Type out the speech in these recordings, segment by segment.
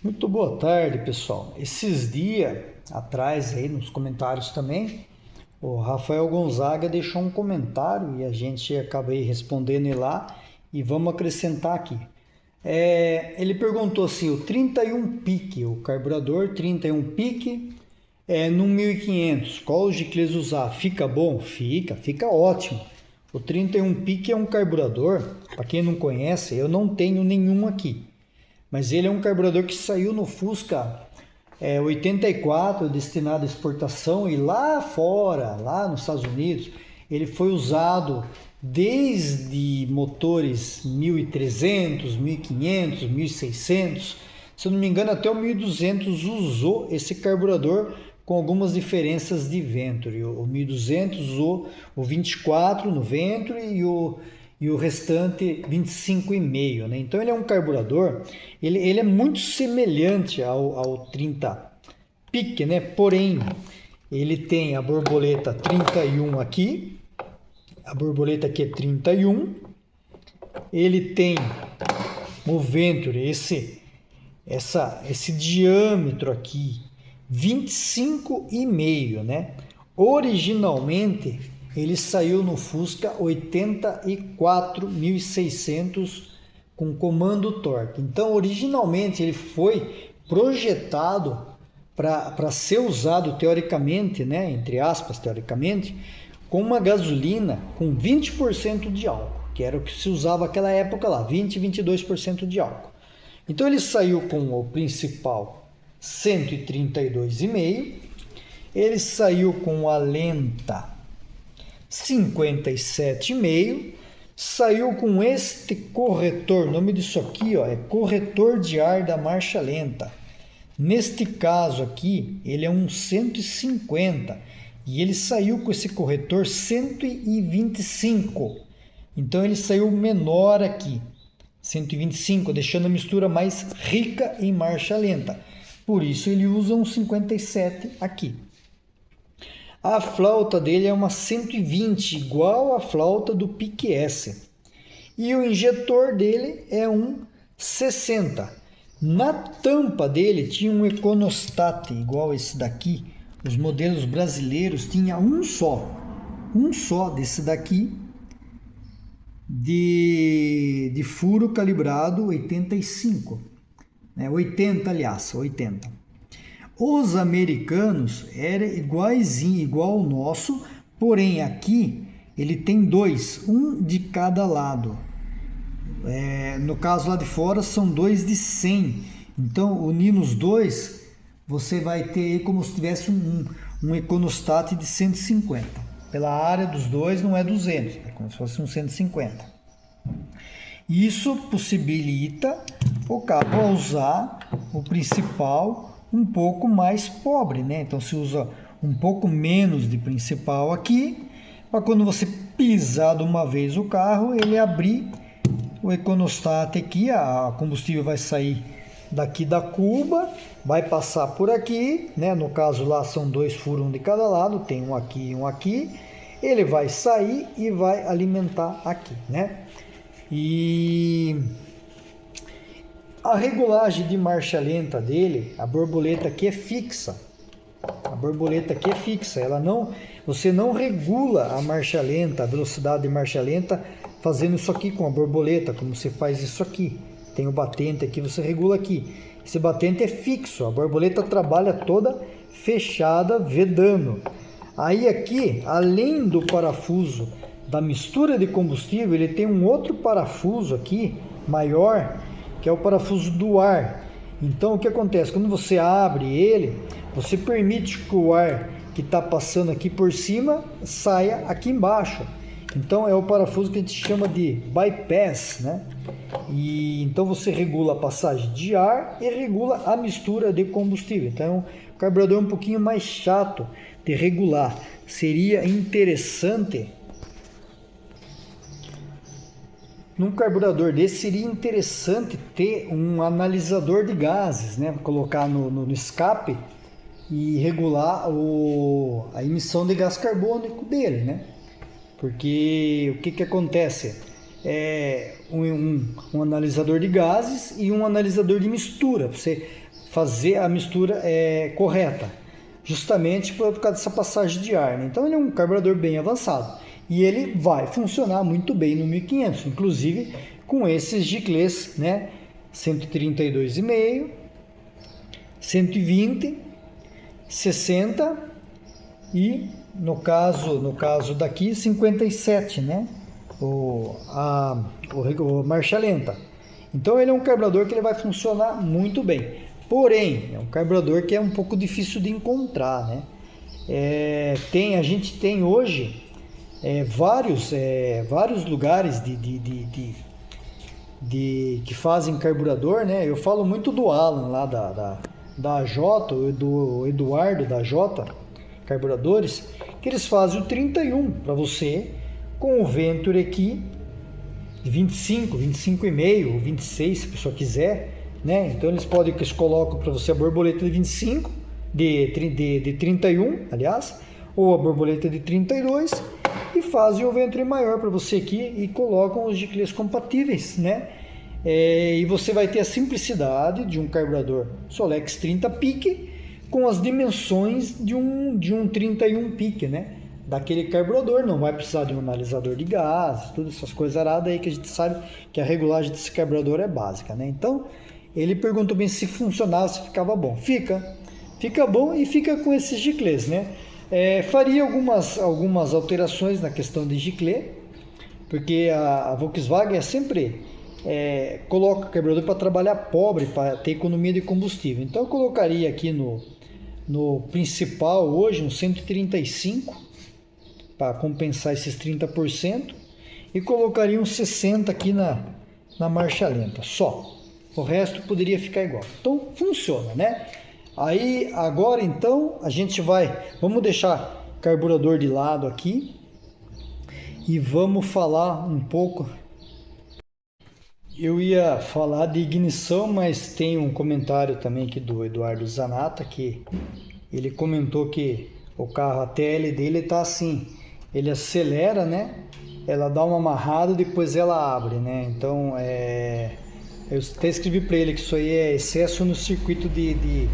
Muito boa tarde, pessoal. Esses dias atrás, aí nos comentários também, o Rafael Gonzaga deixou um comentário e a gente acabei respondendo ele lá e vamos acrescentar aqui. Ele perguntou assim, o 31 pique, o carburador 31 pique no 1500, qual o Gicles usar? Fica bom? Fica ótimo. O 31 pique é um carburador, para quem não conhece, eu não tenho nenhum aqui. Mas ele é um carburador que saiu no Fusca 84, destinado à exportação, e lá fora, lá nos Estados Unidos, ele foi usado desde motores 1300, 1500, 1600, se eu não me engano até o 1200 usou esse carburador com algumas diferenças de Venturi. O 1200 usou o 24 no Venturi e o restante 25,5, né? Então ele é um carburador, ele é muito semelhante ao 30 pique, né? Porém, ele tem a borboleta 31 aqui, a borboleta aqui é 31, ele tem o Venturi, esse diâmetro aqui, 25,5, né? Originalmente ele saiu no Fusca 84.600 com comando torque. Então, originalmente ele foi projetado para ser usado teoricamente, né, entre aspas, teoricamente, com uma gasolina com 20% de álcool, que era o que se usava naquela época lá, 20, 22% de álcool. Então ele saiu com o principal 132,5, ele saiu com a lenta 57,5, saiu com este corretor, o nome disso aqui ó, é corretor de ar da marcha lenta. Neste caso aqui, ele é um 150 e ele saiu com esse corretor 125. Então ele saiu menor aqui, 125, deixando a mistura mais rica em marcha lenta. Por isso ele usa um 57 aqui. A flauta dele é uma 120, igual a flauta do Pique S. E o injetor dele é um 60. Na tampa dele tinha um Econostat, igual esse daqui. Os modelos brasileiros tinha um só desse daqui, de furo calibrado 85. 80, aliás, 80. Os americanos era igual ao nosso, porém aqui ele tem dois, um de cada lado. No caso lá de fora são dois de 100. Então, unindo os dois, você vai ter como se tivesse um Econostat de 150. Pela área dos dois não é 200, é como se fosse um 150. Isso possibilita o carro usar o principal um pouco mais pobre, né? Então se usa um pouco menos de principal aqui, para quando você pisar de uma vez o carro, ele abrir o Econostat aqui, a combustível vai sair daqui da cuba, vai passar por aqui, né? No caso lá são dois furos, um de cada lado, tem um aqui e um aqui, ele vai sair e vai alimentar aqui, né? E a regulagem de marcha lenta dele, a borboleta aqui é fixa. A borboleta aqui é fixa, você não regula a marcha lenta, a velocidade de marcha lenta fazendo isso aqui com a borboleta, como você faz isso aqui. Tem o batente aqui, você regula aqui. Esse batente é fixo, a borboleta trabalha toda fechada, vedando. Aí aqui, além do parafuso da mistura de combustível, ele tem um outro parafuso aqui, maior, que é o parafuso do ar. Então o que acontece? Quando você abre ele, você permite que o ar que está passando aqui por cima saia aqui embaixo. Então é o parafuso que a gente chama de bypass, né? E então você regula a passagem de ar e regula a mistura de combustível. Então o carburador é um pouquinho mais chato de regular. Seria interessante num carburador desse, seria interessante ter um analisador de gases, né? Colocar no escape e regular a emissão de gás carbônico dele, né? Porque o que acontece? Um analisador de gases e um analisador de mistura. Você fazer a mistura correta, justamente por causa dessa passagem de ar, né? Então ele é um carburador bem avançado e ele vai funcionar muito bem no 1500, inclusive com esses giclês, né? 132,5, 120, 60 e no caso daqui 57, né? O marcha lenta. Então ele é um carburador que ele vai funcionar muito bem. Porém, é um carburador que é um pouco difícil de encontrar, né? A gente tem hoje vários lugares que fazem carburador, né? Eu falo muito do Alan lá da J, do Eduardo da J Carburadores, que eles fazem o 31 para você com o Venturi aqui de 25, 25,5 ou 26, se a pessoa quiser, né? Então eles colocam para você a borboleta de 25, de 31, aliás, ou a borboleta de 32 e fazem o Venturi maior para você aqui e colocam os giclês compatíveis, né? E você vai ter a simplicidade de um carburador Solex 30 pique com as dimensões de um 31 pique, né? Daquele carburador, não vai precisar de um analisador de gás, todas essas coisas aradas aí que a gente sabe que a regulagem desse carburador é básica, né? Então, ele perguntou bem se funcionava, se ficava bom. Fica bom e fica com esses giclês, né? Faria algumas alterações na questão de giclê, porque a Volkswagen sempre coloca o carburador para trabalhar pobre, para ter economia de combustível. Então, eu colocaria aqui no principal hoje um 135, para compensar esses 30%, e colocaria um 60 aqui na marcha lenta, só. O resto poderia ficar igual. Então, funciona, né? Aí, agora então, vamos deixar o carburador de lado aqui e vamos falar um pouco. Eu ia falar de ignição, mas tem um comentário também aqui do Eduardo Zanata, que ele comentou que o carro, a TL dele tá assim, ele acelera, né? Ela dá uma amarrada, depois ela abre, né? Então, eu até escrevi para ele que isso aí é excesso no circuito de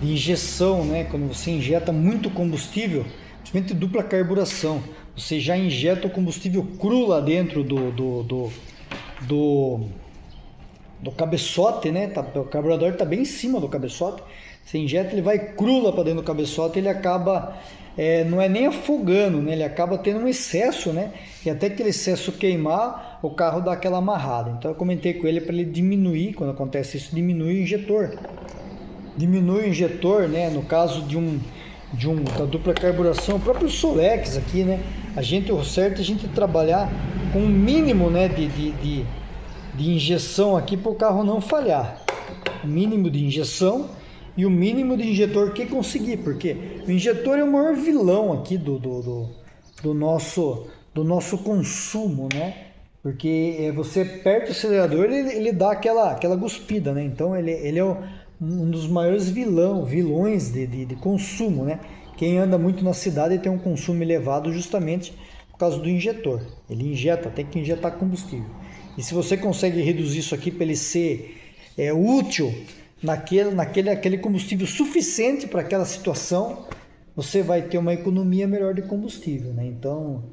injeção, né? Quando você injeta muito combustível, principalmente dupla carburação, você já injeta o combustível cru lá dentro do cabeçote, né? O carburador está bem em cima do cabeçote. Você injeta, ele vai cru lá para dentro do cabeçote, ele acaba não é nem afogando, né? Ele acaba tendo um excesso, né? E até aquele excesso queimar, o carro dá aquela amarrada. Então eu comentei com ele para ele diminuir, quando acontece isso, diminui o injetor. Diminui o injetor, né? No caso da dupla carburação, o próprio Solex aqui, né? O certo é a gente trabalhar com um mínimo, né, de injeção aqui para o carro não falhar. O mínimo de injeção e o mínimo de injetor que conseguir, porque o injetor é o maior vilão aqui do nosso consumo, né? Porque você aperta o acelerador, ele dá aquela cuspida, né? Então ele é um dos maiores vilões de consumo, né? Quem anda muito na cidade tem um consumo elevado justamente por causa do injetor. Ele tem que injetar combustível. E se você consegue reduzir isso aqui para ele ser útil naquele combustível suficiente para aquela situação, você vai ter uma economia melhor de combustível, né? Então,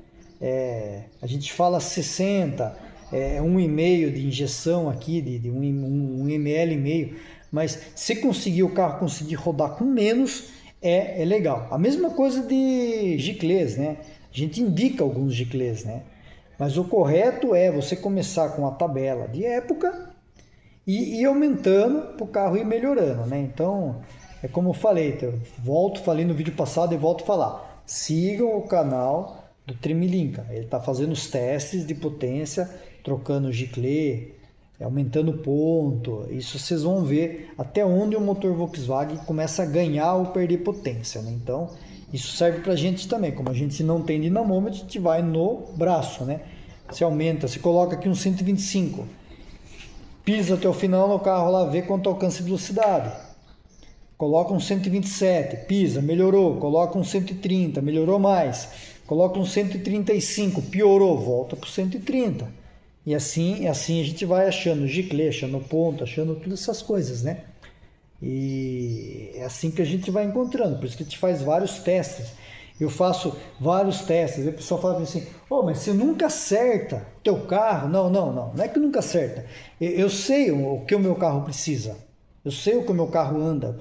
a gente fala 60, 1,5 de injeção aqui, de 1 ml e meio, mas se o carro conseguir rodar com menos, é legal. A mesma coisa de giclês, né? A gente indica alguns giclês, né? Mas o correto é você começar com a tabela de época e ir aumentando para o carro ir melhorando, né? Então, é como eu falei, falei no vídeo passado e volto a falar. Sigam o canal do Trimilinka. Ele está fazendo os testes de potência, trocando o giclê, aumentando o ponto. Isso vocês vão ver até onde o motor Volkswagen começa a ganhar ou perder potência, né? Então, isso serve para a gente também. Como a gente não tem dinamômetro, a gente vai no braço, né? Você aumenta, você coloca aqui um 125, pisa até o final no carro lá, vê quanto alcance de velocidade. Coloca um 127, pisa, melhorou. Coloca um 130, melhorou mais. Coloca um 135, piorou, volta para o 130. E assim a gente vai achando giclê, achando ponto, achando todas essas coisas, né? E é assim que a gente vai encontrando, por isso que a gente faz vários testes. Eu faço vários testes, e o pessoal fala assim, mas você nunca acerta teu carro. Não é que nunca acerta. Eu sei o que o meu carro precisa, eu sei o que o meu carro anda.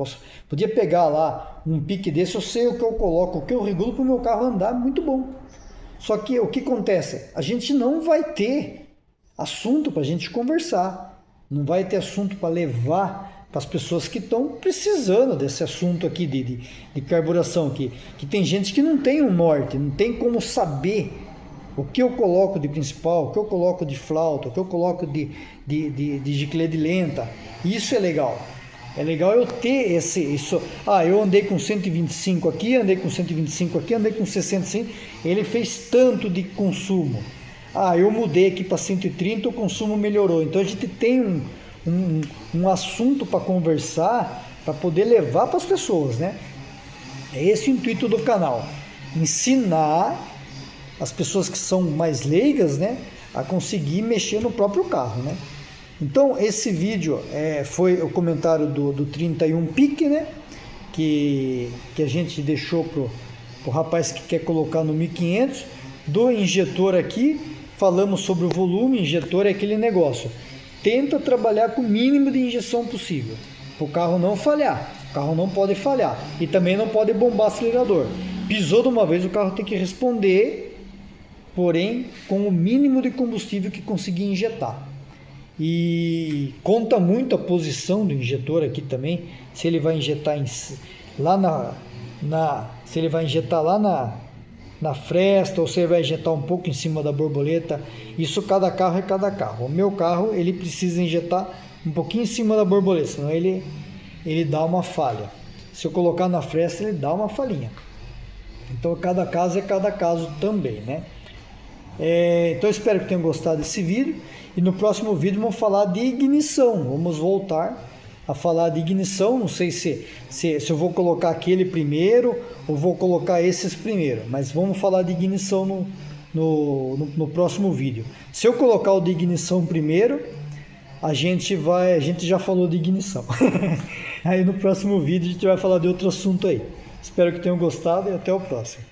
Podia pegar lá um pique desse, eu sei o que eu coloco, o que eu regulo para o meu carro andar muito bom. Só que o que acontece? A gente não vai ter assunto para a gente conversar, não vai ter assunto para levar para as pessoas que estão precisando desse assunto aqui de carburação, que tem gente que não tem um norte, não tem como saber o que eu coloco de principal, o que eu coloco de flauta, o que eu coloco de giclê de lenta. Isso é legal. É legal eu ter isso. Eu andei com 125 aqui, andei com 125 aqui, andei com 65. Ele fez tanto de consumo. Eu mudei aqui para 130, o consumo melhorou. Então a gente tem um assunto para conversar, para poder levar para as pessoas, né? É esse o intuito do canal. Ensinar as pessoas que são mais leigas, né, a conseguir mexer no próprio carro, né? Então esse vídeo foi o comentário do 31 pique, né, que a gente deixou pro rapaz que quer colocar no 1500. Do injetor aqui, falamos sobre o volume. Injetor é aquele negócio, tenta trabalhar com o mínimo de injeção possível, para o carro não falhar. O carro não pode falhar e também não pode bombar acelerador. Pisou de uma vez, o carro tem que responder, porém com o mínimo de combustível que conseguir injetar. E conta muito a posição do injetor aqui também, se ele vai injetar se ele vai injetar lá na fresta, ou se ele vai injetar um pouco em cima da borboleta. Isso cada carro é cada carro. O meu carro, ele precisa injetar um pouquinho em cima da borboleta, senão ele dá uma falha. Se eu colocar na fresta, ele dá uma falhinha. Então cada caso é cada caso também, né? Então eu espero que tenham gostado desse vídeo, e no próximo vídeo vamos falar de ignição. Vamos voltar a falar de ignição. Não sei se eu vou colocar aquele primeiro ou vou colocar esses primeiro, mas vamos falar de ignição no próximo vídeo. Se eu colocar o de ignição primeiro, a gente já falou de ignição. Aí no próximo vídeo a gente vai falar de outro assunto aí. Espero que tenham gostado e até o próximo.